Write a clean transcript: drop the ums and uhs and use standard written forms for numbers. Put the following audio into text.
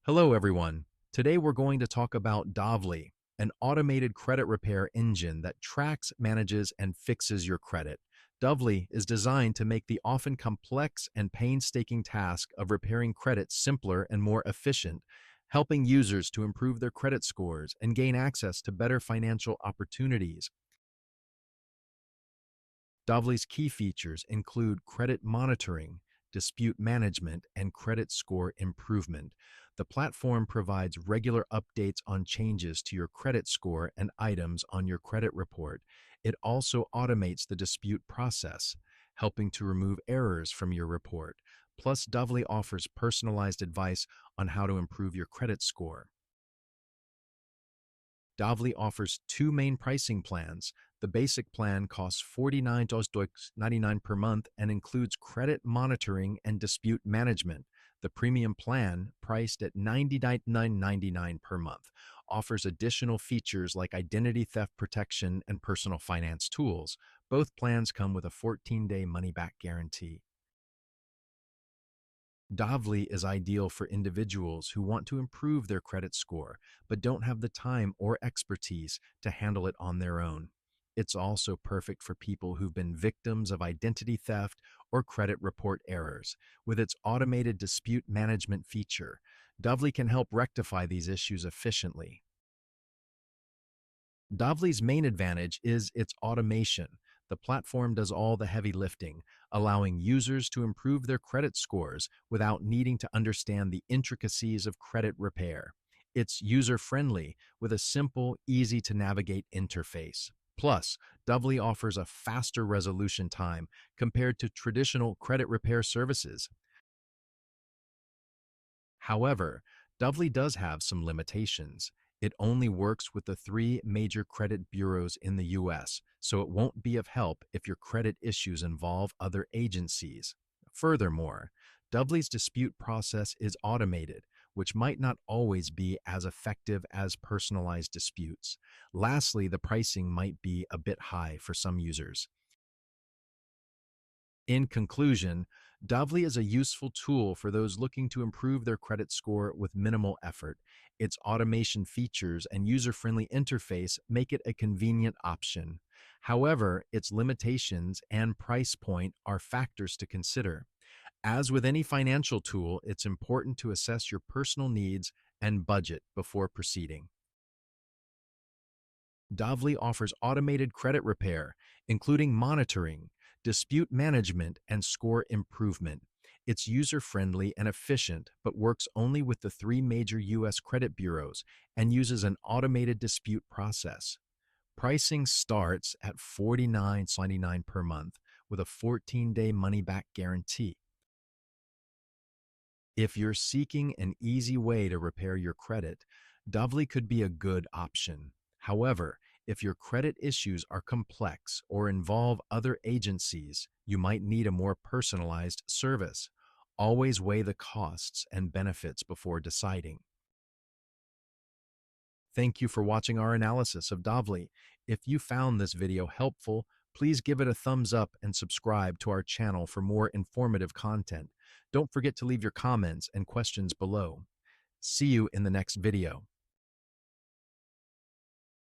Hello, everyone. Today we're going to talk about Dovly, an automated credit repair engine that tracks, manages, and fixes your credit. Dovly is designed to make the often complex and painstaking task of repairing credit simpler and more efficient, helping users to improve their credit scores and gain access to better financial opportunities. Dovly's key features include credit monitoring, dispute management, and credit score improvement. The platform provides regular updates on changes to your credit score and items on your credit report. It also automates the dispute process, helping to remove errors from your report. Plus, Dovely offers personalized advice on how to improve your credit score. Dovely offers two main pricing plans. The basic plan costs $49.99 per month and includes credit monitoring and dispute management. The premium plan, priced at $99.99 per month, offers additional features like identity theft protection and personal finance tools. Both plans come with a 14-day money-back guarantee. Dovly is ideal for individuals who want to improve their credit score but don't have the time or expertise to handle it on their own. It's also perfect for people who've been victims of identity theft or credit report errors. With its automated dispute management feature, Dovly can help rectify these issues efficiently. Dovly's main advantage is its automation. The platform does all the heavy lifting, allowing users to improve their credit scores without needing to understand the intricacies of credit repair. It's user-friendly with a simple, easy-to-navigate interface. Plus, Dovly offers a faster resolution time compared to traditional credit repair services. However, Dovely does have some limitations. It only works with the three major credit bureaus in the US, so it won't be of help if your credit issues involve other agencies. Furthermore, Dovely's dispute process is automated, which might not always be as effective as personalized disputes. Lastly, the pricing might be a bit high for some users. In conclusion, Dovely is a useful tool for those looking to improve their credit score with minimal effort. Its automation features and user-friendly interface make it a convenient option. However, its limitations and price point are factors to consider. As with any financial tool, it's important to assess your personal needs and budget before proceeding. Dovely offers automated credit repair, including monitoring, dispute management, and score improvement. It's user-friendly and efficient, but works only with the three major U.S. credit bureaus and uses an automated dispute process. Pricing starts at $49.99 per month with a 14-day money-back guarantee. If you're seeking an easy way to repair your credit, Dovely could be a good option. However, if your credit issues are complex or involve other agencies, you might need a more personalized service. Always weigh the costs and benefits before deciding. Thank you for watching our analysis of Dovely. If you found this video helpful, please give it a thumbs up and subscribe to our channel for more informative content. Don't forget to leave your comments and questions below. See you in the next video.